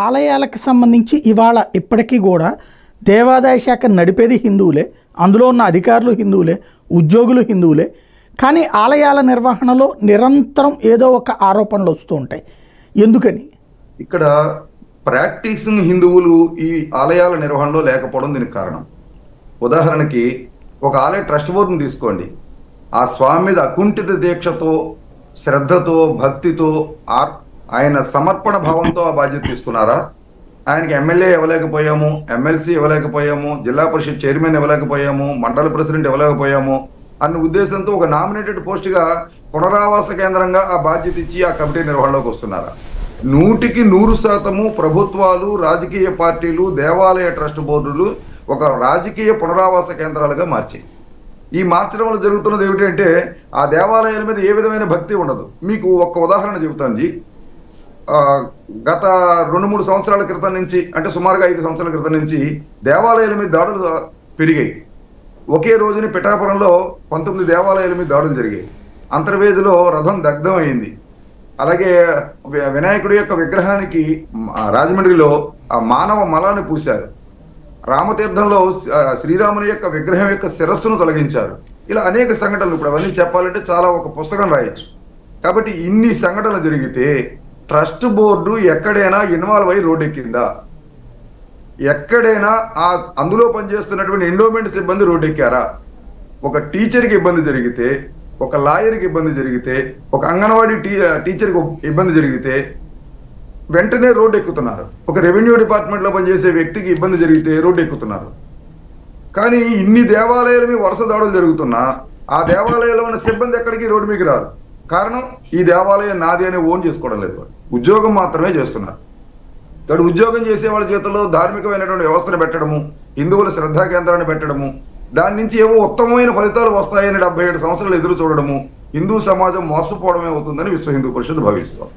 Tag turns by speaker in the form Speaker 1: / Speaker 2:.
Speaker 1: ఆలయాలకు సంబంధించి ఇవాళ ఇప్పటికీ కూడా దేవాదాయ శాఖ నడిపేది హిందువులే, అందులో ఉన్న అధికారులు హిందువులే, ఉద్యోగులు హిందువులే. కానీ ఆలయాల నిర్వహణలో నిరంతరం ఏదో ఒక ఆరోపణలు వస్తూ ఉంటాయి. ఎందుకని?
Speaker 2: ఇక్కడ ప్రాక్టీసింగ్ హిందువులు ఈ ఆలయాల నిర్వహణలో లేకపోవడం దీనికి కారణం. ఉదాహరణకి ఒక ఆలయ ట్రస్ట్ బోర్డుని తీసుకోండి. ఆ స్వామి మీద అకుంఠిత దీక్షతో, శ్రద్ధతో, భక్తితో, ఆయన సమర్పణ భావంతో ఆ బాధ్యత తీసుకున్నారా? ఆయనకి ఎమ్మెల్యే ఇవ్వలేకపోయాము, ఎమ్మెల్సీ ఇవ్వలేకపోయాము, జిల్లా పరిషత్ చైర్మన్ ఇవ్వలేకపోయాము, మండల ప్రెసిడెంట్ ఇవ్వలేకపోయాము అన్న ఉద్దేశంతో ఒక నామినేటెడ్ పోస్టుగా పునరావాస కేంద్రంగా ఆ బాధ్యత ఇచ్చి ఆ కమిటీ నిర్వహణలోకి వస్తున్నారా? 100% ప్రభుత్వాలు, రాజకీయ పార్టీలు, దేవాలయ ట్రస్ట్ బోర్డులు ఒక రాజకీయ పునరావాస కేంద్రాలుగా మార్చాయి. ఈ మార్చడం వల్ల జరుగుతున్నది ఏమిటంటే ఆ దేవాలయాల మీద ఏ విధమైన భక్తి ఉండదు. మీకు ఒక ఉదాహరణ చెబుతాను జీ. గత 2-3 సంవత్సరాల క్రితం నుంచి, అంటే సుమారుగా 5 సంవత్సరాల క్రితం నుంచి దేవాలయాల మీద దాడులు పెరిగాయి. ఒకే రోజుని పిఠాపురంలో 19 దేవాలయాల మీద దాడులు జరిగాయి. అంతర్వేదిలో రథం దగ్ధం అయింది. అలాగే వినాయకుడి యొక్క విగ్రహానికి రాజమండ్రిలో మానవ మలాన్ని పూశారు. రామతీర్థంలో శ్రీరాముని యొక్క విగ్రహం యొక్క శిరస్సును తొలగించారు. ఇలా అనేక సంఘటనలు, ఇప్పుడు అవన్నీ చెప్పాలంటే చాలా ఒక పుస్తకం రాయొచ్చు. కాబట్టి ఇన్ని సంఘటనలు జరిగితే ట్రస్ట్ బోర్డు ఎక్కడైనా ఇన్వాల్వ్ అయ్యి రోడ్డు ఎక్కిందా? ఎక్కడైనా అందులో పనిచేస్తున్నటువంటి ఎండోమెంట్ సిబ్బంది రోడ్డు ఎక్కారా? ఒక టీచర్కి ఇబ్బంది జరిగితే, ఒక లాయర్కి ఇబ్బంది జరిగితే, ఒక అంగన్వాడీ టీచర్కి ఇబ్బంది జరిగితే వెంటనే రోడ్డు ఎక్కుతున్నారు. ఒక రెవెన్యూ డిపార్ట్మెంట్లో పనిచేసే వ్యక్తికి ఇబ్బంది జరిగితే రోడ్డు ఎక్కుతున్నారు. కానీ ఇన్ని దేవాలయాల మీద వరుస దాడులు జరుగుతున్నా ఆ దేవాలయంలో ఉన్న సిబ్బంది ఎక్కడికి రోడ్డు మీకు రాదు. కారణం, ఈ దేవాలయం నాది అని ఓన్ చేసుకోవడం లేదు. ఉద్యోగం మాత్రమే చేస్తున్నారు. ఇక్కడ ఉద్యోగం చేసే వాళ్ళ చేతుల్లో ధార్మికమైనటువంటి వ్యవస్థను పెట్టడము, హిందువుల శ్రద్ధా కేంద్రాన్ని పెట్టడము, దాని నుంచి ఏవో ఉత్తమమైన ఫలితాలు వస్తాయని 77 సంవత్సరాలు ఎదురు చూడడము హిందూ సమాజం మోసపోవడమే అవుతుందని విశ్వ హిందూ పరిషత్ భావిస్తాం.